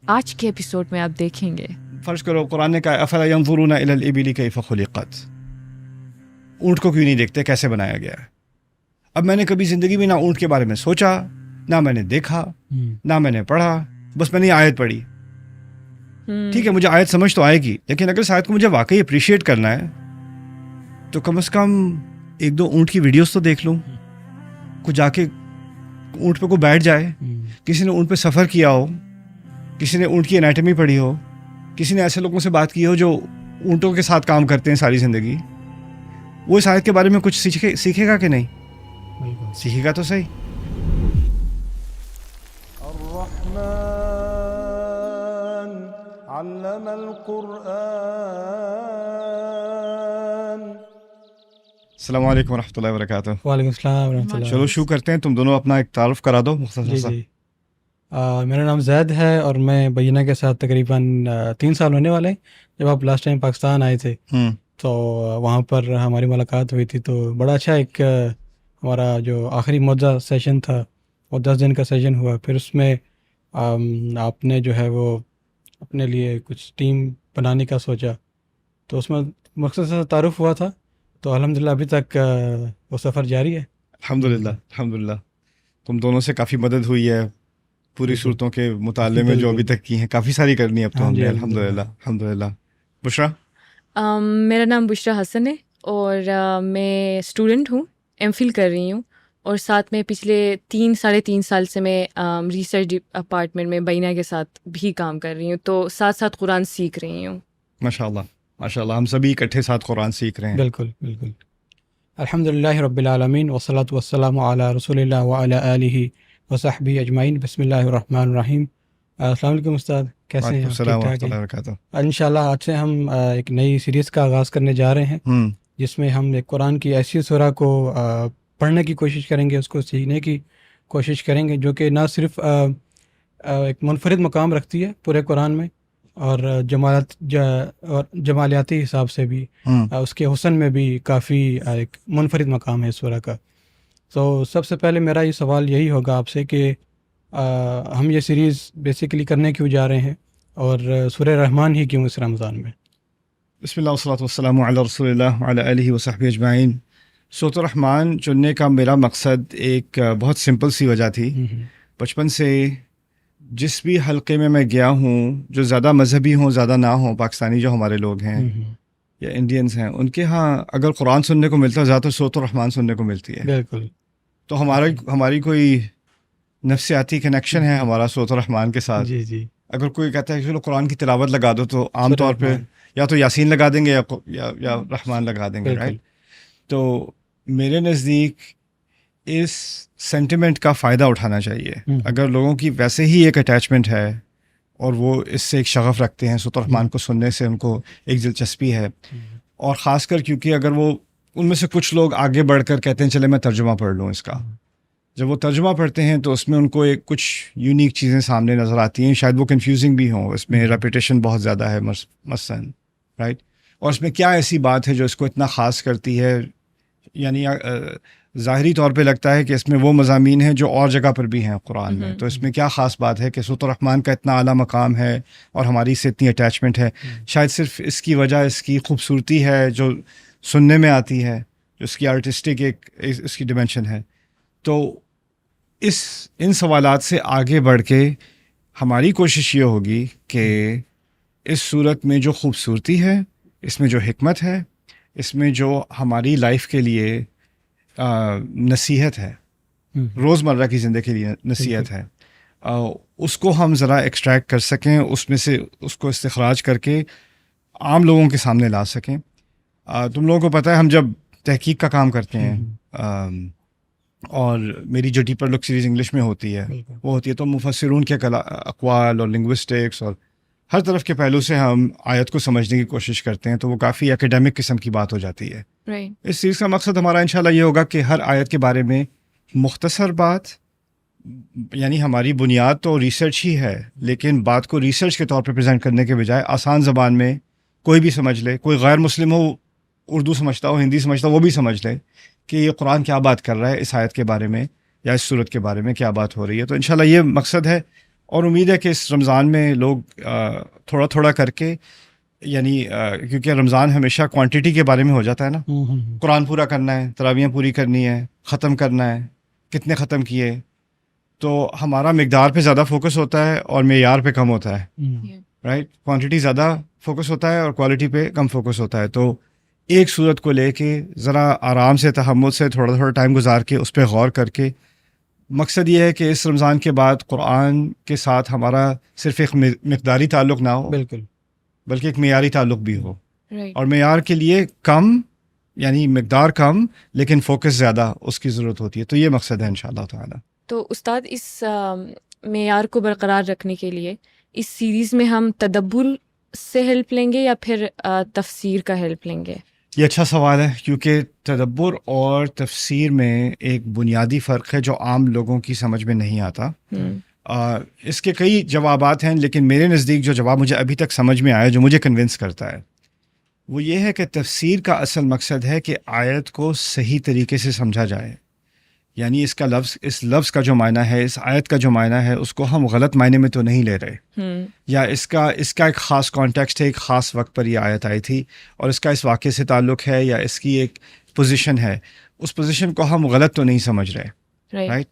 آج کے ایپیسوڈ میں آپ دیکھیں گے. فرض کرو قرآن نے کہا افلا ينظرون الى الابل كيف خلقت، اونٹ کو کیوں نہیں دیکھتے کیسے بنایا گیا ہے. اب میں نے کبھی زندگی میں نہ اونٹ کے بارے میں سوچا، نہ میں نے دیکھا، نہ میں نے پڑھا، بس میں نے آیت پڑھی. ٹھیک ہے، مجھے آیت سمجھ تو آئے گی، لیکن اگر اس آیت کو مجھے واقعی اپریشیٹ کرنا ہے تو کم از کم ایک دو اونٹ کی ویڈیوز تو دیکھ لوں. کو جا کے اونٹ پہ کو بیٹھ جائے، کسی نے اونٹ پہ سفر کیا ہو، کسی نے اونٹ کی انیٹمی پڑھی ہو، کسی نے ایسے لوگوں سے بات کی ہو جو اونٹوں کے ساتھ کام کرتے ہیں ساری زندگی، وہ اس آیت کے بارے میں کچھ سیکھے گا کہ نہیں؟ سیکھے گا تو صحیح. الرحمن علم القرآن. السلام علیکم ورحمۃ اللہ وبرکاتہ. وعلیکم السلام ورحمۃ اللہ. چلو شروع کرتے ہیں. تم دونوں اپنا ایک تعارف کرا دو مختصر سا. جی میرا نام زید ہے اور میں بینہ کے ساتھ تقریباً 3 سال ہونے والے ہیں. جب آپ لاسٹ ٹائم پاکستان آئے تھے تو وہاں پر ہماری ملاقات ہوئی تھی، تو بڑا اچھا ایک ہمارا جو آخری معجزہ سیشن تھا وہ 10 دن کا سیشن ہوا. پھر اس میں آپ نے جو ہے وہ اپنے لیے کچھ ٹیم بنانے کا سوچا، تو اس میں مختصر سے تعارف ہوا تھا. تو الحمدللہ ابھی تک وہ سفر جاری ہے. الحمدللہ الحمدللہ. تم دونوں سے کافی مدد ہوئی ہے پوری صورتوں کے مطالعے میں جو ابھی تک کی ہیں، کافی ساری کرنی ہے اب تو ہم نے. الحمدللہ الحمدللہ. بشرا؟ میرا نام بشرا حسن ہے اور میں اسٹوڈنٹ ہوں، ایم فل کر رہی ہوں، اور ساتھ میں پچھلے 3 سال سے میں ریسرچ ڈپارٹمنٹ میں بینہ کے ساتھ بھی کام کر رہی ہوں، تو ساتھ ساتھ قرآن سیکھ رہی ہوں. ماشاء اللہ ماشاء اللہ. ہم سبھی اکٹھے ساتھ قرآن سیکھ رہے ہیں. بالکل بالکل. الحمدللہ رب العالمین والصلاۃ والسلام علی رسول اللہ وعلی آلہ وصحبہ اجمعین. بسم اللہ الرحمن الرحیم. السلام علیکم استاد، کیسے ہیں؟ السلام ورحمۃ اللہ وبرکاتہ. انشاءاللہ آج سے ہم ایک نئی سیریز کا آغاز کرنے جا رہے ہیں جس میں ہم ایک قرآن کی ایسی سورہ کو پڑھنے کی کوشش کریں گے، اس کو سیکھنے کی کوشش کریں گے، جو کہ نہ صرف ایک منفرد مقام رکھتی ہے پورے قرآن میں، اور جمالیاتی حساب سے بھی اس کے حسن میں بھی کافی ایک منفرد مقام ہے سورہ کا. تو سب سے پہلے میرا یہ سوال یہی ہوگا آپ سے کہ ہم یہ سیریز بیسیکلی کرنے کیوں جا رہے ہیں، اور سورہ رحمان ہی کیوں اس رمضان میں؟ بسم اللہ والصلاۃ والسلام علی رسول اللہ وعلی آلہ وصحبہ اجمعین. سورۃ الرحمن چننے کا میرا مقصد ایک بہت سمپل سی وجہ تھی. بچپن سے جس بھی حلقے میں گیا ہوں، جو زیادہ مذہبی ہوں زیادہ نہ ہوں، پاکستانی جو ہمارے لوگ ہیں یا انڈینز ہیں، ان کے ہاں اگر قرآن سننے کو ملتا ہے زیادہ تر سورۃ الرحمن سننے کو ملتی ہے. بالکل. تو ہماری کوئی نفسیاتی کنیکشن ہے ہمارا سورۃ الرحمن کے ساتھ. جی جی. اگر کوئی کہتا ہے کہ چلو قرآن کی تلاوت لگا دو، تو عام طور پہ یا تو یاسین لگا دیں گے یا رحمان لگا دیں گے، رائٹ؟ تو میرے نزدیک اس سینٹیمنٹ کا فائدہ اٹھانا چاہیے. اگر لوگوں کی ویسے ہی ایک اٹیچمنٹ ہے اور وہ اس سے ایک شغف رکھتے ہیں، سورۃ الرحمن کو سننے سے ان کو ایک دلچسپی ہے، اور خاص کر کیونکہ اگر وہ ان میں سے کچھ لوگ آگے بڑھ کر کہتے ہیں چلے میں ترجمہ پڑھ لوں اس کا، جب وہ ترجمہ پڑھتے ہیں تو اس میں ان کو ایک کچھ یونیک چیزیں سامنے نظر آتی ہیں. شاید وہ کنفیوزنگ بھی ہوں، اس میں ریپیٹیشن بہت زیادہ ہے مثلاً، رائٹ؟ اور اس میں کیا ایسی بات ہے جو اس کو اتنا خاص کرتی ہے؟ یعنی ظاہری طور پہ لگتا ہے کہ اس میں وہ مضامین ہیں جو اور جگہ پر بھی ہیں قرآن میں، تو اس میں کیا خاص بات ہے کہ سورۃ الرحمن کا اتنا اعلیٰ مقام ہے اور ہماری اس سے اتنی اٹیچمنٹ ہے؟ شاید صرف اس کی وجہ اس کی خوبصورتی ہے جو سننے میں آتی ہے، جو اس کی آرٹسٹک ایک اس کی ڈیمینشن ہے. تو ان سوالات سے آگے بڑھ کے ہماری کوشش یہ ہوگی کہ اس صورت میں جو خوبصورتی ہے، اس میں جو حکمت ہے، اس میں جو ہماری لائف کے لیے نصیحت ہے، روزمرہ کی زندگی کے لیے نصیحت ہے، اس کو ہم ذرا ایکسٹریکٹ کر سکیں، اس میں سے اس کو استخراج کر کے عام لوگوں کے سامنے لا سکیں. تم لوگوں کو پتہ ہے ہم جب تحقیق کا کام کرتے ہیں، اور میری جو ڈیپر لک سیریز انگلش میں ہوتی ہے وہ ہوتی ہے، تو مفسرون کے اقوال اور لنگوسٹکس اور ہر طرف کے پہلو سے ہم آیت کو سمجھنے کی کوشش کرتے ہیں، تو وہ کافی ایکیڈیمک قسم کی بات ہو جاتی ہے. اس چیز کا مقصد ہمارا انشاءاللہ یہ ہوگا کہ ہر آیت کے بارے میں مختصر بات، یعنی ہماری بنیاد تو ریسرچ ہی ہے، لیکن بات کو ریسرچ کے طور پہ پریزنٹ کرنے کے بجائے آسان زبان میں کوئی بھی سمجھ لے، کوئی غیر مسلم ہو، اردو سمجھتا ہو، ہندی سمجھتا ہو، وہ بھی سمجھ لے کہ یہ قرآن کیا بات کر رہا ہے، اس آیت کے بارے میں یا اس صورت کے بارے میں کیا بات ہو رہی ہے. تو انشاءاللہ یہ مقصد ہے. اور امید ہے کہ اس رمضان میں لوگ تھوڑا تھوڑا کر کے یعنی کیونکہ رمضان ہمیشہ کوانٹٹی کے بارے میں ہو جاتا ہے نا، قرآن پورا کرنا ہے، تراویحیں پوری کرنی ہے، ختم کرنا ہے، کتنے ختم کیے، تو ہمارا مقدار پہ زیادہ فوکس ہوتا ہے اور معیار پہ کم ہوتا ہے، رائٹ. کوانٹٹی زیادہ فوکس ہوتا ہے اور کوالٹی پہ کم فوکس ہوتا ہے. تو ایک صورت کو لے کے ذرا آرام سے تحمل سے تھوڑا تھوڑا ٹائم گزار کے اس پہ غور کر کے، مقصد یہ ہے کہ اس رمضان کے بعد قرآن کے ساتھ ہمارا صرف ایک مقداری تعلق نہ ہو، بالکل، بلکہ ایک معیاری تعلق بھی ہو. Right. اور معیار کے لیے کم یعنی مقدار کم لیکن فوکس زیادہ اس کی ضرورت ہوتی ہے. تو یہ مقصد ہے انشاءاللہ تعالی. تو استاد اس معیار کو برقرار رکھنے کے لیے اس سیریز میں ہم تدبر سے ہیلپ لیں گے یا پھر تفسیر کا ہیلپ لیں گے؟ یہ اچھا سوال ہے، کیونکہ تدبر اور تفسیر میں ایک بنیادی فرق ہے جو عام لوگوں کی سمجھ میں نہیں آتا. اس کے کئی جوابات ہیں، لیکن میرے نزدیک جو جواب مجھے ابھی تک سمجھ میں آیا، جو مجھے کنونس کرتا ہے، وہ یہ ہے کہ تفسیر کا اصل مقصد ہے کہ آیت کو صحیح طریقے سے سمجھا جائے. یعنی اس لفظ کا جو معنی ہے، اس آیت کا جو معنی ہے، اس کو ہم غلط معنی میں تو نہیں لے رہے، یا اس کا ایک خاص کانٹیکسٹ ہے، ایک خاص وقت پر یہ آیت آئی تھی اور اس کا اس واقعے سے تعلق ہے یا اس کی ایک پوزیشن ہے، اس پوزیشن کو ہم غلط تو نہیں سمجھ رہے، رائٹ.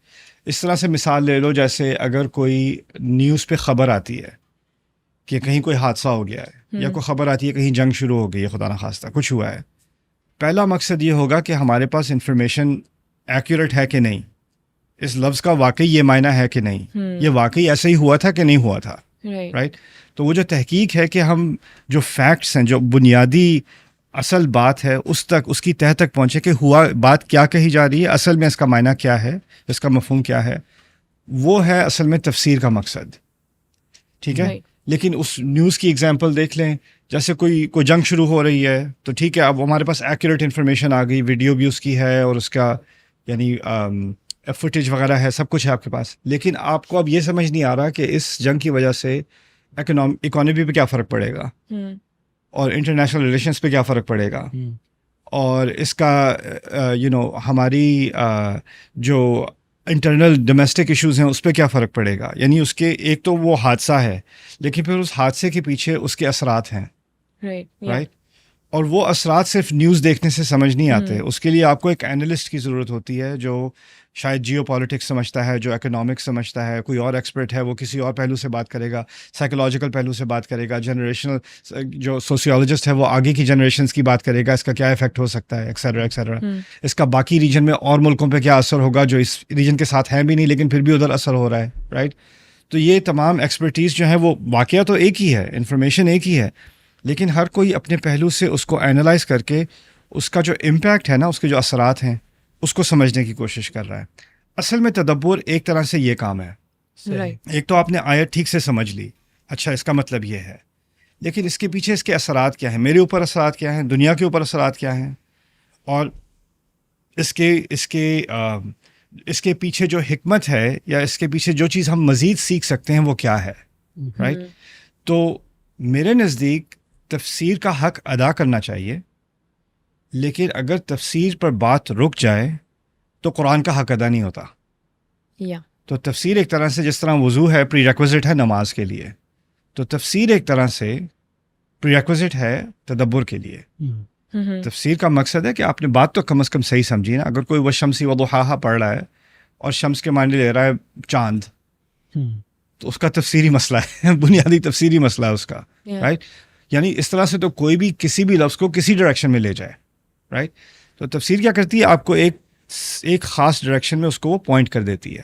اس طرح سے مثال لے لو، جیسے اگر کوئی نیوز پہ خبر آتی ہے کہ کہیں کوئی حادثہ ہو گیا ہے، یا کوئی خبر آتی ہے کہیں جنگ شروع ہو گئی ہے، خدا نخواستہ کچھ ہوا ہے، پہلا مقصد یہ ہوگا کہ ہمارے پاس انفارمیشن ایکوریٹ ہے کہ نہیں، اس لفظ کا واقعی یہ معنی ہے کہ نہیں، یہ واقعی ایسے ہی ہوا تھا کہ نہیں ہوا تھا، رائٹ. تو وہ جو تحقیق ہے کہ ہم جو فیکٹس ہیں، جو بنیادی اصل بات ہے، اس کی تہ تک پہنچے کہ ہوا بات کیا کہی جا رہی ہے، اصل میں اس کا معنی کیا ہے، اس کا مفہوم کیا ہے، وہ ہے اصل میں تفسیر کا مقصد. ٹھیک ہے. لیکن اس نیوز کی اگزامپل دیکھ لیں، جیسے کوئی جنگ شروع ہو رہی ہے، تو ٹھیک ہے، اب ہمارے پاس ایکوریٹ انفارمیشن آ گئی، ویڈیو بھی اس کی ہے اور اس کا یعنی فوٹیج وغیرہ ہے، سب کچھ ہے آپ کے پاس، لیکن آپ کو اب یہ سمجھ نہیں آ رہا کہ اس جنگ کی وجہ سے اکانومی پہ کیا فرق پڑے گا، اور انٹرنیشنل ریلیشنس پہ کیا فرق پڑے گا، اور اس کا ہماری جو انٹرنل ڈومیسٹک ایشوز ہیں اس پہ کیا فرق پڑے گا. یعنی اس کے ایک تو وہ حادثہ ہے، لیکن پھر اس حادثے کے پیچھے اس کے اثرات ہیں، رائٹ. اور وہ اثرات صرف نیوز دیکھنے سے سمجھ نہیں آتے، اس کے لیے آپ کو ایک اینالسٹ کی ضرورت ہوتی ہے جو شاید جیو پالیٹکس سمجھتا ہے، جو اکنامکس سمجھتا ہے، کوئی اور ایکسپرٹ ہے، وہ کسی اور پہلو سے بات کرے گا، سائیکولوجیکل پہلو سے بات کرے گا، جنریشنل جو سوسیولوجسٹ ہے وہ آگے کی جنریشنز کی بات کرے گا، اس کا کیا افیکٹ ہو سکتا ہے، ایکسیٹرا ایکسیٹرا، اس کا باقی ریجن میں اور ملکوں پہ کیا اثر ہوگا جو اس ریجن کے ساتھ ہیں بھی نہیں لیکن پھر بھی ادھر اثر ہو رہا ہے، رائٹ. تو یہ تمام ایکسپرٹیز جو ہیں وہ واقعہ تو ایک ہی ہے، انفارمیشن ایک ہی ہے، لیکن ہر کوئی اپنے پہلو سے اس کو اینالائز کر کے اس کا جو امپیکٹ ہے نا، اس کے جو اثرات ہیں، اس کو سمجھنے کی کوشش کر رہا ہے. اصل میں تدبر ایک طرح سے یہ کام ہے. ایک تو آپ نے آیت ٹھیک سے سمجھ لی، اچھا اس کا مطلب یہ ہے، لیکن اس کے پیچھے اس کے اثرات کیا ہیں، میرے اوپر اثرات کیا ہیں، دنیا کے اوپر اثرات کیا ہیں، اور اس کے پیچھے جو حکمت ہے یا اس کے پیچھے جو چیز ہم مزید سیکھ سکتے ہیں وہ کیا ہے، رائٹ. تو میرے نزدیک تفسیر کا حق ادا کرنا چاہیے، لیکن اگر تفسیر پر بات رک جائے تو قرآن کا حق ادا نہیں ہوتا. تو تفسیر ایک طرح سے جس طرح وضو ہے پری ریکوزٹ ہے نماز کے لیے، تو تفسیر ایک طرح سے پری ریکوزٹ ہے تدبر کے لیے. تفسیر کا مقصد ہے کہ آپ نے بات تو کم از کم صحیح سمجھی نا. اگر کوئی والشمس وضحاہا پڑھ رہا ہے اور شمس کے معنی لے رہا ہے چاند، تو اس کا تفسیری مسئلہ ہے، بنیادی تفسیری مسئلہ ہے اس کا، رائٹ. یعنی اس طرح سے تو کوئی بھی کسی بھی لفظ کو کسی ڈائریکشن میں لے جائے، رائٹ. تو تفسیر کیا کرتی ہے، آپ کو ایک خاص ڈائریکشن میں اس کو وہ پوائنٹ کر دیتی ہے.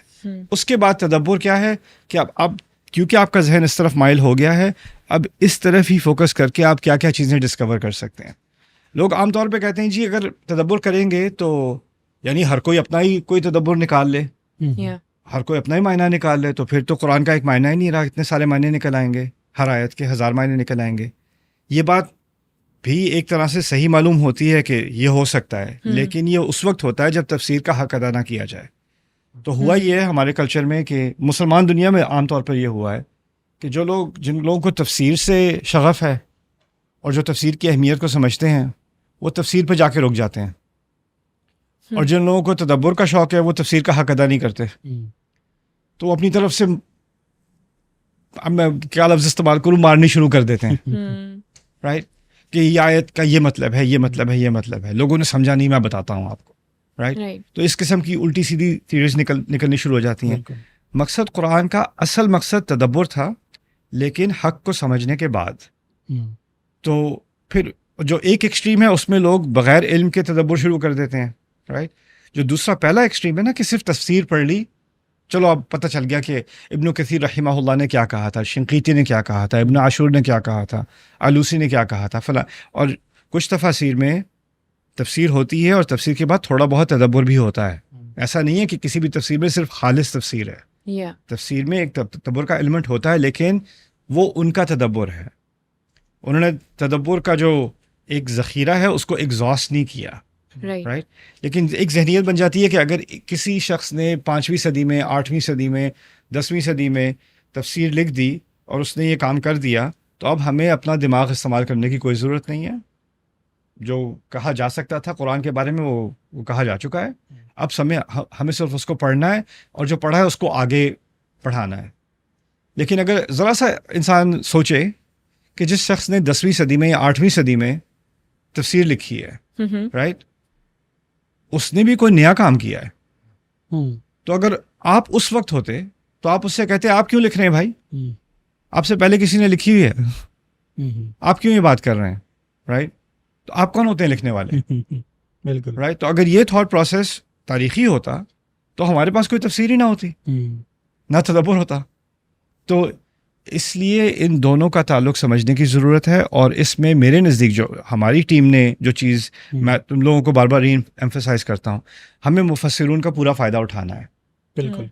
اس کے بعد تدبر کیا ہے کہ اب کیونکہ آپ کا ذہن اس طرف مائل ہو گیا ہے، اب اس طرف ہی فوکس کر کے آپ کیا کیا چیزیں ڈسکور کر سکتے ہیں. لوگ عام طور پہ کہتے ہیں جی اگر تدبر کریں گے تو یعنی ہر کوئی اپنا ہی کوئی تدبر نکال لے، ہر کوئی اپنا ہی معنی نکال لے، تو پھر تو قرآن کا ایک معنی ہی نہیں رہا، اتنے سارے معنی نکل آئیں گے، ہر آیت کے 1000 معنی نکل آئیں گے. یہ بات بھی ایک طرح سے صحیح معلوم ہوتی ہے کہ یہ ہو سکتا ہے، لیکن یہ اس وقت ہوتا ہے جب تفسیر کا حق ادا نہ کیا جائے. تو ہوا یہ ہے ہمارے کلچر میں کہ مسلمان دنیا میں عام طور پر یہ ہوا ہے کہ جن لوگوں کو تفسیر سے شغف ہے اور جو تفسیر کی اہمیت کو سمجھتے ہیں وہ تفسیر پہ جا کے رک جاتے ہیں، اور جن لوگوں کو تدبر کا شوق ہے وہ تفسیر کا حق ادا نہیں کرتے، تو وہ اپنی طرف سے اب میں کیا لفظ استعمال کروں, مارنی شروع کر دیتے ہیں, رائٹ, کہ یہ آیت کا یہ مطلب ہے, یہ مطلب ہے, یہ مطلب ہے, لوگوں نے سمجھا نہیں, میں بتاتا ہوں آپ کو, رائٹ. تو اس قسم کی الٹی سیدھی تھیوریز نکلنی شروع ہو جاتی ہیں. مقصد قرآن کا اصل مقصد تدبر تھا, لیکن حق کو سمجھنے کے بعد تو پھر جو ایک ایکسٹریم ہے اس میں لوگ بغیر علم کے تدبر شروع کر دیتے ہیں, رائٹ. جو دوسرا پہلا ایکسٹریم ہے نا کہ صرف تفسیر پڑھ لی, چلو اب پتہ چل گیا کہ ابن کثیر رحمہ اللہ نے کیا کہا تھا, شنقیطی نے کیا کہا تھا, ابن عاشور نے کیا کہا تھا, آلوسی نے کیا کہا تھا, فلاں. اور کچھ تفاسیر میں تفسیر ہوتی ہے اور تفسیر کے بعد تھوڑا بہت تدبر بھی ہوتا ہے. ایسا نہیں ہے کہ کسی بھی تفسیر میں صرف خالص تفسیر ہے. تفسیر میں ایک تدبر کا ایلیمنٹ ہوتا ہے, لیکن وہ ان کا تدبر ہے. انہوں نے تدبر کا جو ایک ذخیرہ ہے اس کو ایگزاسٹ نہیں کیا, رائٹ. لیکن ایک ذہنیت بن جاتی ہے کہ اگر کسی شخص نے 5ویں صدی میں, 8ویں صدی میں, 10ویں صدی میں تفسیر لکھ دی اور اس نے یہ کام کر دیا, تو اب ہمیں اپنا دماغ استعمال کرنے کی کوئی ضرورت نہیں ہے. جو کہا جا سکتا تھا قرآن کے بارے میں وہ کہا جا چکا ہے. اب ہمیں صرف اس کو پڑھنا ہے اور جو پڑھا ہے اس کو آگے پڑھانا ہے. لیکن اگر ذرا سا انسان سوچے کہ جس شخص نے 10ویں صدی میں یا 8ویں صدی میں تفسیر لکھی ہے, رائٹ, اس نے بھی کوئی نیا کام کیا ہے. تو اگر آپ اس وقت ہوتے تو آپ اس سے کہتے آپ کیوں لکھ رہے ہیں بھائی, آپ سے پہلے کسی نے لکھی ہوئی ہے, آپ کیوں یہ بات کر رہے ہیں, رائٹ. تو آپ کون ہوتے ہیں لکھنے والے, بالکل, رائٹ. تو اگر یہ تھاٹ پروسیس تاریخی ہوتا تو ہمارے پاس کوئی تفسیر ہی نہ ہوتی, نہ تدبر ہوتا. تو اس لیے ان دونوں کا تعلق سمجھنے کی ضرورت ہے. اور اس میں میرے نزدیک جو ہماری ٹیم نے جو چیز میں تم لوگوں کو بار بار ری ایمفیسائز کرتا ہوں, ہمیں مفسرون کا پورا فائدہ اٹھانا ہے, بالکل.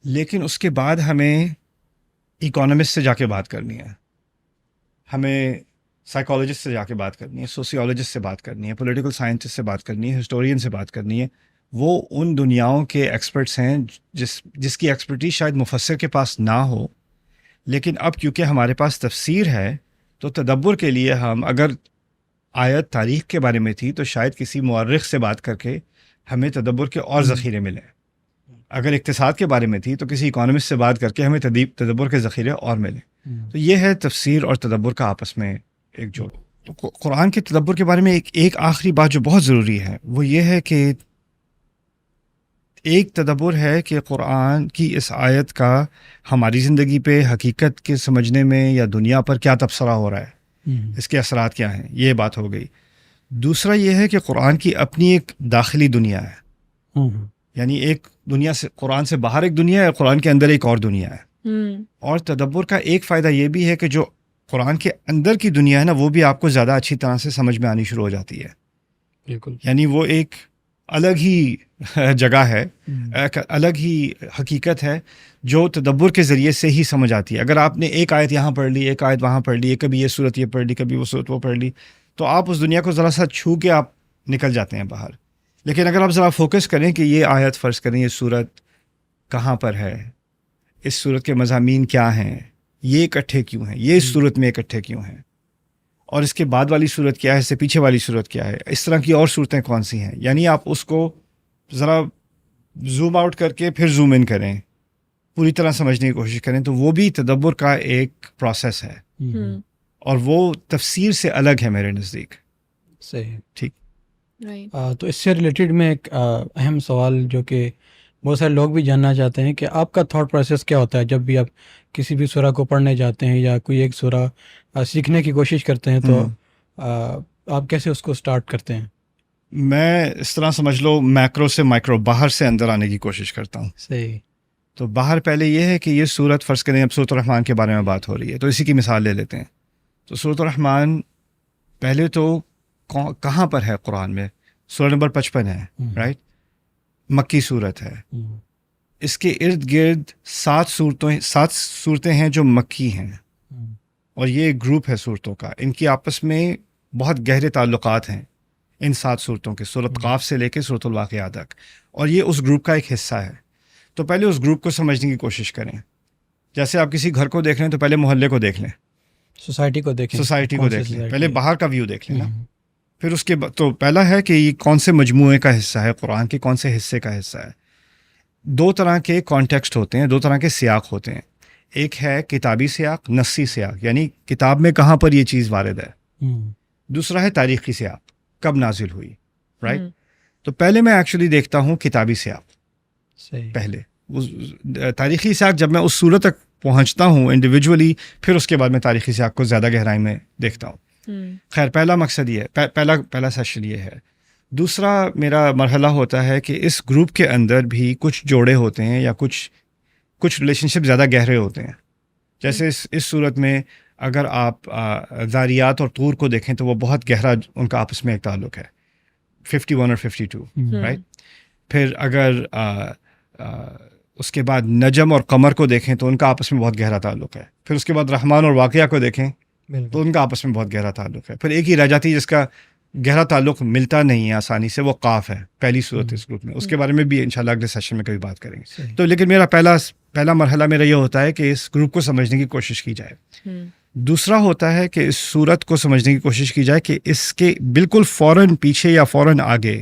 لیکن اس کے بعد ہمیں اکانومسٹ سے جا کے بات کرنی ہے, ہمیں سائیکالوجسٹ سے جا کے بات کرنی ہے, سوسیولوجسٹ سے بات کرنی ہے, پولیٹیکل سائنٹسٹ سے بات کرنی ہے, ہسٹورین سے بات کرنی ہے. وہ ان دنیاؤں کے ایکسپرٹس ہیں جس کی ایکسپرٹیز شاید مفسر کے پاس نہ ہو. لیکن اب کیونکہ ہمارے پاس تفسیر ہے تو تدبر کے لیے ہم اگر آیت تاریخ کے بارے میں تھی تو شاید کسی مورخ سے بات کر کے ہمیں تدبر کے اور ذخیرے ملیں. اگر اقتصاد کے بارے میں تھی تو کسی اکانومسٹ سے بات کر کے ہمیں تدبر کے ذخیرے اور ملیں. تو یہ ہے تفسیر اور تدبر کا آپس میں ایک جوڑ. تو قرآن کے تدبر کے بارے میں ایک آخری بات جو بہت ضروری ہے وہ یہ ہے کہ ایک تدبر ہے کہ قرآن کی اس آیت کا ہماری زندگی پہ حقیقت کے سمجھنے میں یا دنیا پر کیا تبصرہ ہو رہا ہے, اس کے اثرات کیا ہیں, یہ بات ہو گئی. دوسرا یہ ہے کہ قرآن کی اپنی ایک داخلی دنیا ہے, یعنی ایک دنیا سے, قرآن سے باہر ایک دنیا ہے اور قرآن کے اندر ایک اور دنیا ہے. اور تدبر کا ایک فائدہ یہ بھی ہے کہ جو قرآن کے اندر کی دنیا ہے نا وہ بھی آپ کو زیادہ اچھی طرح سے سمجھ میں آنی شروع ہو جاتی ہے. بالکل, یعنی وہ ایک الگ ہی جگہ ہے, ایک الگ ہی حقیقت ہے جو تدبر کے ذریعے سے ہی سمجھ آتی ہے. اگر آپ نے ایک آیت یہاں پڑھ لی, ایک آیت وہاں پڑھ لی, کبھی یہ صورت یہ پڑھ لی, کبھی وہ صورت وہ پڑھ لی, تو آپ اس دنیا کو ذرا سا چھو کے آپ نکل جاتے ہیں باہر. لیکن اگر آپ ذرا فوکس کریں کہ یہ آیت فرض کریں, یہ صورت کہاں پر ہے, اس صورت کے مضامین کیا ہیں, یہ اکٹھے کیوں ہیں, یہ اس صورت میں اکٹھے کیوں ہیں, اور اس کے بعد والی صورت کیا ہے, اس سے پیچھے والی صورت کیا ہے, اس طرح کی اور صورتیں کون سی ہیں. یعنی آپ اس کو ذرا زوم آؤٹ کر کے پھر زوم ان کریں, پوری طرح سمجھنے کی کوشش کریں, تو وہ بھی تدبر کا ایک پروسیس ہے, اور وہ تفسیر سے الگ ہے میرے نزدیک. صحیح, ٹھیک. تو اس سے ریلیٹڈ میں ایک اہم سوال جو کہ بہت سارے لوگ بھی جاننا چاہتے ہیں کہ آپ کا تھاٹ پروسیس کیا ہوتا ہے جب بھی آپ کسی بھی سورہ کو پڑھنے جاتے ہیں یا کوئی ایک سورہ سیکھنے کی کوشش کرتے ہیں, تو آپ کیسے اس کو سٹارٹ کرتے ہیں؟ میں اس طرح سمجھ لو میکرو سے مائکرو, باہر سے اندر آنے کی کوشش کرتا ہوں. صحیح. تو باہر پہلے یہ ہے کہ یہ سورت فرض کریں, اب سورۃ الرحمن کے بارے میں بات ہو رہی ہے تو اسی کی مثال لے لیتے ہیں. تو سورۃ الرحمن پہلے تو کہاں پر ہے قرآن میں؟ سورہ نمبر 55 ہے, رائٹ, مکی صورت ہے. اس کے ارد گرد 7 صورتیں ہیں جو مکی ہیں, اور یہ ایک گروپ ہے صورتوں کا. ان کی آپس میں بہت گہرے تعلقات ہیں ان 7 صورتوں کے, سورۃ قاف سے لے کے سورۃ الواقعہ تک, اور یہ اس گروپ کا ایک حصہ ہے. تو پہلے اس گروپ کو سمجھنے کی کوشش کریں. جیسے آپ کسی گھر کو دیکھ لیں تو پہلے محلے کو دیکھ لیں, سوسائٹی کو دیکھیں, پہلے باہر کا ویو دیکھ لیں نا. پھر اس کے تو پہلا ہے کہ یہ کون سے مجموعے کا حصہ ہے, قرآن کے کون سے حصے کا حصہ ہے. 2 طرح کے کانٹیکسٹ ہوتے ہیں, 2 طرح کے سیاق ہوتے ہیں. ایک ہے کتابی سیاق، نصی سیاق، یعنی کتاب میں کہاں پر یہ چیز وارد ہے. دوسرا ہے تاریخی سیاق، کب نازل ہوئی. رائٹ. تو پہلے میں ایکچولی دیکھتا ہوں کتابی سیاق. صحیح. پہلے تاریخی سیاق جب میں اس صورت تک پہنچتا ہوں انڈیویجولی، پھر اس کے بعد میں تاریخی سیاق کو زیادہ گہرائی میں دیکھتا ہوں. خیر، پہلا مقصد یہ ہے، پہلا سیشن یہ ہے. دوسرا میرا مرحلہ ہوتا ہے کہ اس گروپ کے اندر بھی کچھ جوڑے ہوتے ہیں یا کچھ ریلیشن شپ زیادہ گہرے ہوتے ہیں. جیسے اس صورت میں اگر آپ ذاریات اور طور کو دیکھیں تو وہ بہت گہرا ان کا آپس میں ایک تعلق ہے، 51 اور 52. رائٹ. پھر اگر اس کے بعد نجم اور قمر کو دیکھیں تو ان کا آپس میں بہت گہرا تعلق ہے. پھر اس کے بعد رحمان اور واقعہ کو دیکھیں تو ان کا آپس میں بہت گہرا تعلق ہے. پھر ایک ہی رہ جاتی ہے جس کا گہرا تعلق ملتا نہیں ہے آسانی سے، وہ قاف ہے، پہلی صورت اس گروپ میں. اس کے بارے میں بھی انشاءاللہ اگلے سیشن میں کبھی بات کریں گے. تو لیکن میرا پہلا مرحلہ میرا یہ ہوتا ہے کہ اس گروپ کو سمجھنے کی کوشش کی جائے. دوسرا ہوتا ہے کہ اس صورت کو سمجھنے کی کوشش کی جائے کہ اس کے بالکل فوراً پیچھے یا فوراً آگے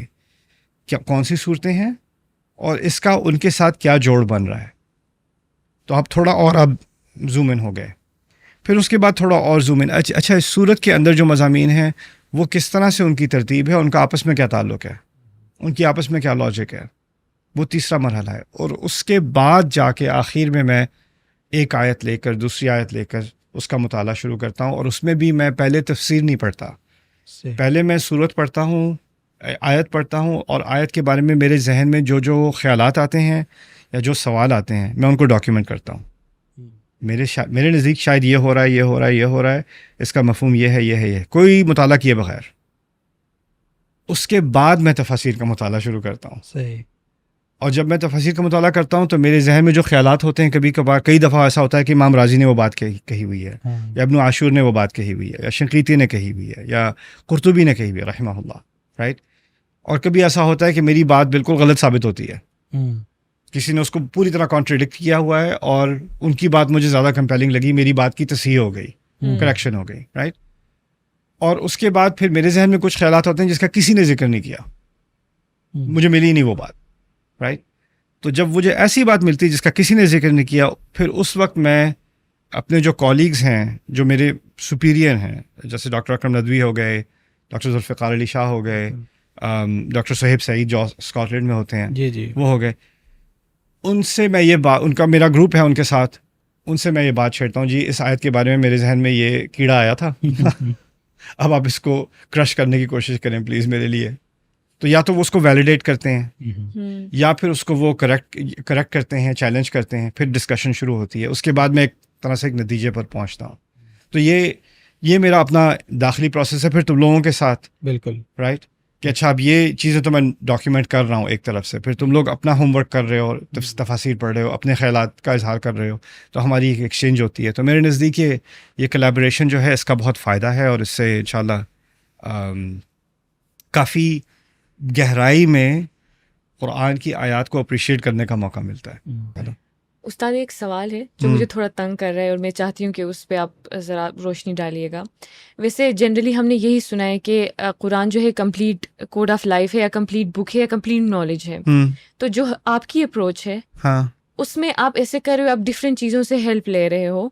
کیا کون سی صورتیں ہیں اور اس کا ان کے ساتھ کیا جوڑ بن رہا ہے. تو آپ تھوڑا اور اب زوم ان ہو گئے. پھر اس کے بعد تھوڑا اور زوم ان. اچھا، اس صورت کے اندر جو مضامین ہیں وہ کس طرح سے ان کی ترتیب ہے، ان کا آپس میں کیا تعلق ہے، ان کی آپس میں کیا لاجک ہے. وہ تیسرا مرحلہ ہے. اور اس کے بعد جا کے آخر میں ایک آیت لے کر دوسری آیت لے کر اس کا مطالعہ شروع کرتا ہوں. اور اس میں بھی میں پہلے تفسیر نہیں پڑھتا، پہلے میں صورت پڑھتا ہوں، آیت پڑھتا ہوں، اور آیت کے بارے میں میرے ذہن میں جو خیالات آتے ہیں یا جو سوال آتے ہیں میں ان کو ڈاکیومنٹ کرتا ہوں. میرے نزدیک شاید یہ ہو رہا ہے، اس کا مفہوم یہ ہے، کوئی مطالعہ کیے بغیر. اس کے بعد میں تفاسیر کا مطالعہ شروع کرتا ہوں. صحیح. اور جب میں تفاسیر کا مطالعہ کرتا ہوں تو میرے ذہن میں جو خیالات ہوتے ہیں، کئی دفعہ ایسا ہوتا ہے کہ امام رازی نے وہ بات کہی ہوئی ہے، یا ابن عاشور نے وہ بات کہی ہوئی ہے، یا شنقیطی نے کہی ہوئی ہے، یا قرطبی نے کہی ہوئی ہے رحمہ اللہ. رائٹ. اور کبھی ایسا ہوتا ہے کہ میری بات بالکل غلط ثابت ہوتی ہے، کسی نے اس کو پوری طرح کانٹریڈکٹ کیا ہوا ہے اور ان کی بات مجھے زیادہ کمپیلنگ لگی، میری بات کی تصحیح ہو گئی، کریکشن ہو گئی. رائٹ. اور اس کے بعد پھر میرے ذہن میں کچھ خیالات ہوتے ہیں جس کا کسی نے ذکر نہیں کیا، مجھے ملی نہیں وہ بات. رائٹ. تو جب مجھے ایسی بات ملتی جس کا کسی نے ذکر نہیں کیا، پھر اس وقت میں اپنے جو کالیگز ہیں، جو میرے سپیریئر ہیں، جیسے ڈاکٹر اکرم ندوی ہو گئے، ڈاکٹر ذوالفقار علی شاہ ہو گئے، ڈاکٹر صہیب سعید جو اسکاٹ لینڈ میں ہوتے ہیں، جی وہ ہو گئے، ان سے میں یہ بات، ان کا میرا گروپ ہے ان کے ساتھ، ان سے میں یہ بات چھیڑتا ہوں، جی اس آیت کے بارے میں میرے ذہن میں یہ کیڑا آیا تھا، اب آپ اس کو کرش کرنے کی کوشش کریں پلیز میرے لیے. تو یا تو وہ اس کو ویلیڈیٹ کرتے ہیں، یا پھر اس کو وہ کریکٹ کرتے ہیں، چیلنج کرتے ہیں، پھر ڈسکشن شروع ہوتی ہے. اس کے بعد میں ایک طرح سے ایک نتیجے پر پہنچتا ہوں. تو یہ میرا اپنا داخلی پروسیس ہے. پھر تم لوگوں کے ساتھ بالکل رائٹ کہ اچھا اب یہ چیزیں تو میں ڈاکیومنٹ کر رہا ہوں ایک طرف سے، پھر تم لوگ اپنا ہوم ورک کر رہے ہو، تفاسیر پڑھ رہے ہو، اپنے خیالات کا اظہار کر رہے ہو، تو ہماری ایک ایکسچینج ہوتی ہے. تو میرے نزدیک یہ کلیبوریشن جو ہے اس کا بہت فائدہ ہے، اور اس سے انشاءاللہ کافی گہرائی میں قرآن کی آیات کو اپریشیٹ کرنے کا موقع ملتا ہے. استاد ایک سوال ہے جو مجھے تھوڑا تنگ کر رہا ہے اور میں چاہتی ہوں کہ اس پہ آپ ذرا روشنی ڈالیے گا. ویسے جنرلی ہم نے یہی سنا ہے کہ قرآن جو ہے کمپلیٹ کوڈ آف لائف ہے، یا کمپلیٹ بک ہے، یا کمپلیٹ نالج ہے. تو جو آپ کی اپروچ ہے اس میں آپ ایسے کر رہے ہو، آپ ڈفرینٹ چیزوں سے ہیلپ لے رہے ہو.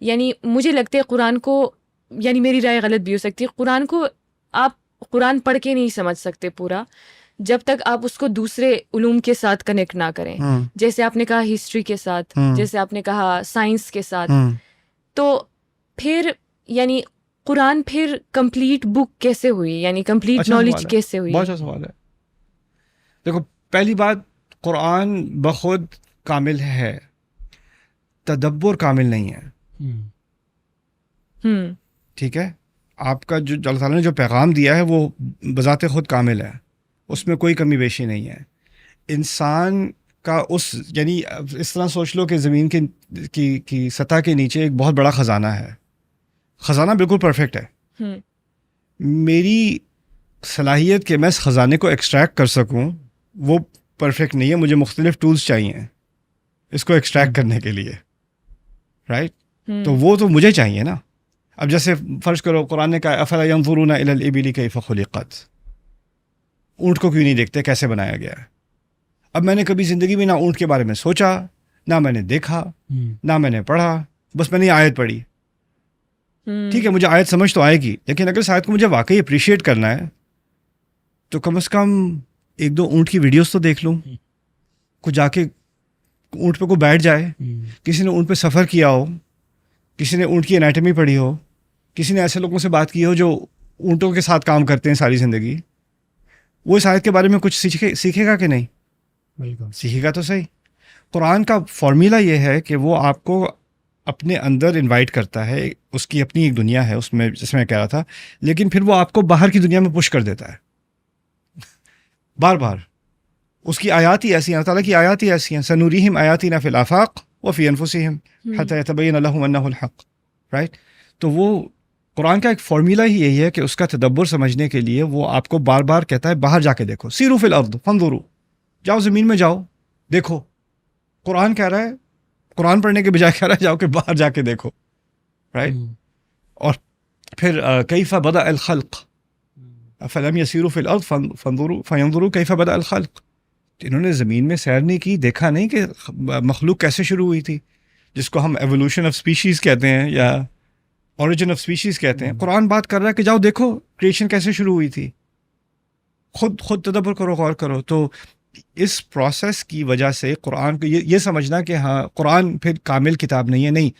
یعنی مجھے لگتا ہے قرآن کو، یعنی میری رائے غلط بھی ہو سکتی ہے، قرآن کو آپ قرآن پڑھ کے نہیں سمجھ سکتے پورا جب تک آپ اس کو دوسرے علوم کے ساتھ کنیکٹ نہ کریں. جیسے آپ نے کہا ہسٹری کے ساتھ، جیسے آپ نے کہا سائنس کے ساتھ. تو پھر یعنی قرآن پھر کمپلیٹ بک کیسے ہوئی، یعنی کمپلیٹ نالج کیسے ہوئی؟ بہت اچھا سوال ہے. دیکھو، پہلی بات، قرآن بخود کامل ہے، تدبر کامل نہیں ہے. ٹھیک ہے، آپ کا جو اللہ تعالیٰ نے جو پیغام دیا ہے وہ بذات خود کامل ہے، اس میں کوئی کمی بیشی نہیں ہے. انسان کا یعنی اس طرح سوچ لو کہ زمین کی سطح کے نیچے ایک بہت بڑا خزانہ ہے. خزانہ بالکل پرفیکٹ ہے. میری صلاحیت کہ میں اس خزانے کو ایکسٹریکٹ کر سکوں وہ پرفیکٹ نہیں ہے. مجھے مختلف ٹولز چاہیے اس کو ایکسٹریکٹ کرنے کے لیے. رائٹ. تو وہ تو مجھے چاہیے نا. اب جیسے فرض کرو قرآن نے کہا افلا ينظرون الى الابل كيف خلقت، اونٹ کو کیوں نہیں دیکھتے کیسے بنایا گیا ہے. اب میں نے کبھی زندگی میں نہ اونٹ کے بارے میں سوچا، نہ میں نے دیکھا نہ میں نے پڑھا، بس میں نے یہ آیت پڑھی. ٹھیک ہے، مجھے آیت سمجھ تو آئے گی، لیکن اگر اس آیت کو مجھے واقعی اپریشیٹ کرنا ہے تو کم از کم 1-2 اونٹ کی ویڈیوز تو دیکھ لوں. کو جا کے اونٹ پہ کو بیٹھ جائے، کسی نے اونٹ پہ سفر کیا ہو، کسی نے اونٹ کی انیٹمی پڑھی ہو، کسی نے ایسے لوگوں سے بات کی ہو جو اونٹوں کے ساتھ کام کرتے ہیں ساری زندگی، وہ اس آیت کے بارے میں کچھ سیکھے گا کہ نہیں؟ بالکل سیکھے گا تو صحیح. قرآن کا فارمولا یہ ہے کہ وہ آپ کو اپنے اندر انوائٹ کرتا ہے، اس کی اپنی ایک دنیا ہے اس میں، جس میں کہہ رہا تھا، لیکن پھر وہ آپ کو باہر کی دنیا میں پش کر دیتا ہے بار بار. اس کی آیات ہی ایسی ہیں، اللہ تعالیٰ کی آیات ہی ایسی ہیں، سنوریہم آیاتنا فی الآفاق وفی انفسہم حتی یتبین لہم انہ الحق. رائٹ؟ تو وہ قرآن کا ایک فارمولا ہی یہی ہے کہ اس کا تدبر سمجھنے کے لیے وہ آپ کو بار بار کہتا ہے باہر جا کے دیکھو، سیروا فی الارض فانظروا، جاؤ زمین میں جاؤ دیکھو. قرآن کہہ رہا ہے، قرآن پڑھنے کے بجائے کہہ رہا ہے جاؤ کہ باہر جا کے دیکھو. رائٹ؟ اور پھر کیف بدأ الخلق افلم یسیروا فی الارض فینظروا کیف بدأ الخلق. انہوں نے زمین میں سیر نہیں کی، دیکھا نہیں کہ مخلوق کیسے شروع ہوئی تھی، جس کو ہم ایوولوشن آف اسپیشیز کہتے ہیں یا اوریجن آف اسپیشیز کہتے ہیں. قرآن بات کر رہا ہے کہ جاؤ دیکھو کریشن کیسے شروع ہوئی تھی، خود تدبر کرو، غور کرو. تو اس پروسیس کی وجہ سے قرآن کو یہ سمجھنا کہ ہاں قرآن پھر کامل کتاب نہیں ہے، نہیں،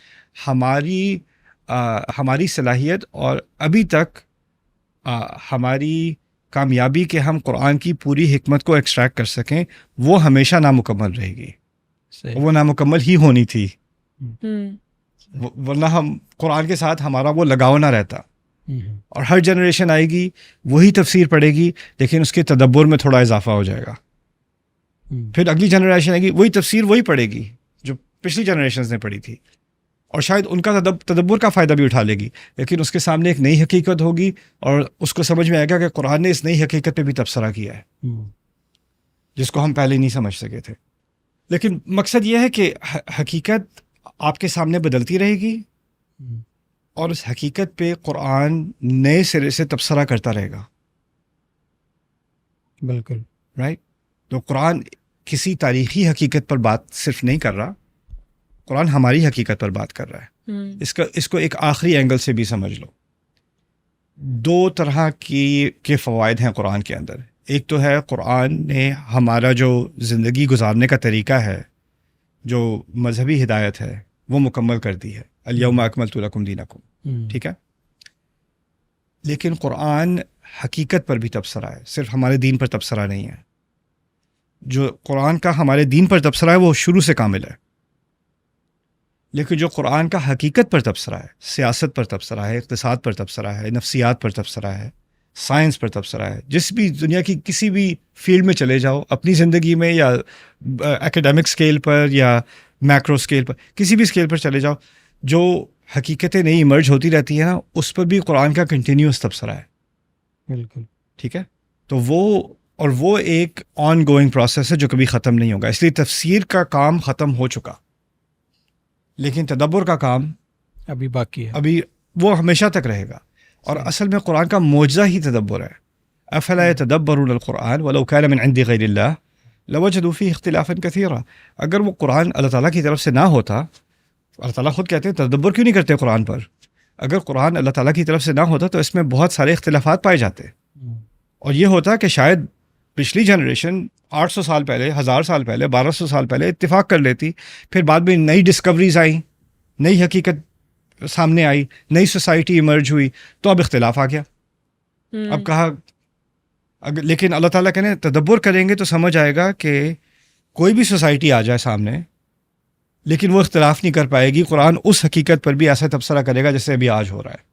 ہماری صلاحیت اور ابھی تک ہماری کامیابی کہ ہم قرآن کی پوری حکمت کو ایکسٹریکٹ کر سکیں وہ ہمیشہ نامکمل رہے گی. وہ نامکمل ہی ہونی تھی، ورنہ ہم قرآن کے ساتھ ہمارا وہ لگاؤ نہ رہتا. اور ہر جنریشن آئے گی وہی تفسیر پڑھے گی، لیکن اس کے تدبر میں تھوڑا اضافہ ہو جائے گا. پھر اگلی جنریشن آئے گی وہی تفسیر وہی پڑھے گی جو پچھلی جنریشنز نے پڑھی تھی، اور شاید ان کا تدبر کا فائدہ بھی اٹھا لے گی، لیکن اس کے سامنے ایک نئی حقیقت ہوگی اور اس کو سمجھ میں آئے گا کہ قرآن نے اس نئی حقیقت پہ بھی تبصرہ کیا ہے جس کو ہم پہلے نہیں سمجھ سکے تھے. لیکن مقصد یہ ہے کہ حقیقت آپ کے سامنے بدلتی رہے گی اور اس حقیقت پہ قرآن نئے سرے سے تبصرہ کرتا رہے گا. بالکل رائٹ؟ تو قرآن کسی تاریخی حقیقت پر بات صرف نہیں کر رہا، قرآن ہماری حقیقت پر بات کر رہا ہے. اس کو ایک آخری اینگل سے بھی سمجھ لو. 2 طرح کے فوائد ہیں قرآن کے اندر. ایک تو ہے قرآن نے ہمارا جو زندگی گزارنے کا طریقہ ہے، جو مذہبی ہدایت ہے، وہ مکمل کر دی ہے. الیوم اکملت لکم دینکم، ٹھیک ہے. لیکن قرآن حقیقت پر بھی تبصرہ ہے، صرف ہمارے دین پر تبصرہ نہیں ہے. جو قرآن کا ہمارے دین پر تبصرہ ہے وہ شروع سے کامل ہے، لیکن جو قرآن کا حقیقت پر تبصرہ ہے، سیاست پر تبصرہ ہے، اقتصاد پر تبصرہ ہے، نفسیات پر تبصرہ ہے، سائنس پر تبصرہ ہے، جس بھی دنیا کی کسی بھی فیلڈ میں چلے جاؤ، اپنی زندگی میں یا ایکیڈیمک اسکیل پر یا میکرو اسکیل پر، کسی بھی اسکیل پر چلے جاؤ، جو حقیقتیں نئی ایمرج ہوتی رہتی ہیں نا، اس پر بھی قرآن کا کنٹینیوس تبصرہ ہے. بالکل ٹھیک ہے. تو وہ ایک آن گوئنگ پروسیس ہے جو کبھی ختم نہیں ہوگا. اس لیے تفسیر کا کام ختم ہو چکا، لیکن تدبر کا کام ابھی باقی ہے، ابھی وہ ہمیشہ تک رہے گا. اور اصل میں قرآن کا معجزہ ہی تدبر ہے. افلا يتدبرون القرآن ولو كان من عند غیر اللہ لوجدوا فيه اختلافا كثيرا. اگر وہ قرآن اللہ تعالیٰ کی طرف سے نہ ہوتا، اللہ تعالیٰ خود کہتے ہیں تدبر کیوں نہیں کرتے قرآن پر، اگر قرآن اللہ تعالیٰ کی طرف سے نہ ہوتا تو اس میں بہت سارے اختلافات پائے جاتے، اور یہ ہوتا کہ شاید پچھلی جنریشن 800 سال پہلے، 1000 سال پہلے، 1200 سال پہلے اتفاق کر لیتی، پھر بعد میں نئی ڈسکوریز آئیں، نئی حقیقت سامنے آئی، نئی سوسائٹی ایمرج ہوئی، تو اب اختلاف آ گیا. اب کہا لیکن اللہ تعالیٰ کہنے تدبر کریں گے تو سمجھ آئے گا کہ کوئی بھی سوسائٹی آ جائے سامنے، لیکن وہ اختلاف نہیں کر پائے گی. قرآن اس حقیقت پر بھی ایسا تبصرہ کرے گا جیسے ابھی آج ہو رہا ہے.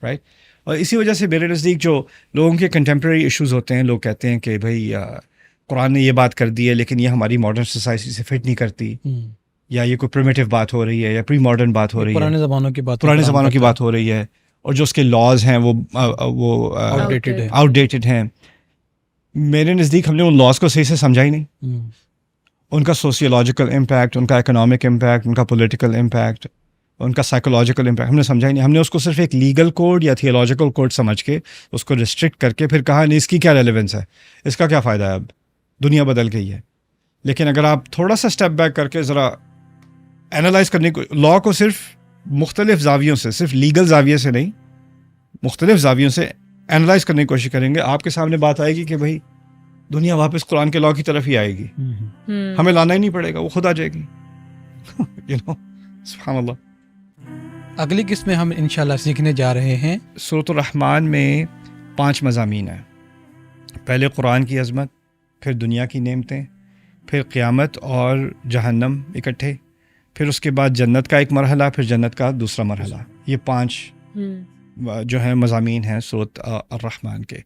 رائٹ؟ اور اسی وجہ سے میرے نزدیک جو لوگوں کے کنٹمپریری ایشوز ہوتے ہیں، لوگ کہتے ہیں کہ بھائی قرآن نے یہ بات کر دی ہے لیکن یہ ہماری ماڈرن سوسائٹی سے فٹ نہیں کرتی، یا یہ کوئی پریمیٹیو بات ہو رہی ہے یا پری ماڈرن بات ہو رہی ہے، پرانے زمانوں کی بات ہو رہی ہے، اور جو اس کے لاز ہیں وہ آؤٹ ڈیٹڈ ہیں. میرے نزدیک ہم نے ان لاز کو صحیح سے سمجھا ہی نہیں. ان کا سوسیولوجیکل امپیکٹ، ان کا اکنامک امپیکٹ، ان کا پولیٹیکل امپیکٹ، ان کا سائیکولوجیکل امپیکٹ ہم نے سمجھا ہی نہیں. ہم نے اس کو صرف ایک لیگل کوڈ یا تھیولوجیکل کوڈ سمجھ کے اس کو ریسٹرکٹ کر کے پھر کہا نہیں اس کی کیا ریلیونس ہے، اس کا کیا فائدہ ہے، اب دنیا بدل گئی ہے. لیکن اگر آپ تھوڑا سا اسٹیپ بیک کر کے ذرا انالائز کرنے کو، لا کو صرف مختلف زاویوں سے، صرف لیگل زاویے سے نہیں، مختلف زاویوں سے انالائز کرنے کی کوشش کریں گے. آپ کے سامنے بات آئے گی کہ بھائی دنیا واپس قرآن کے لا کی طرف ہی آئے گی، ہمیں لانا ہی نہیں پڑے گا، وہ خود آ جائے گی. سبحان اللہ. اگلی قسط میں ہم انشاءاللہ سیکھنے جا رہے ہیں. سورۃ الرحمن میں 5 مضامین ہیں. پہلے قرآن کی عظمت، پھر دنیا کی نعمتیں، پھر قیامت اور جہنم اکٹھے، پھر اس کے بعد جنت کا ایک مرحلہ، پھر جنت کا دوسرا مرحلہ. یہ 5 جو ہیں مضامین ہیں سورۃ الرحمن کے.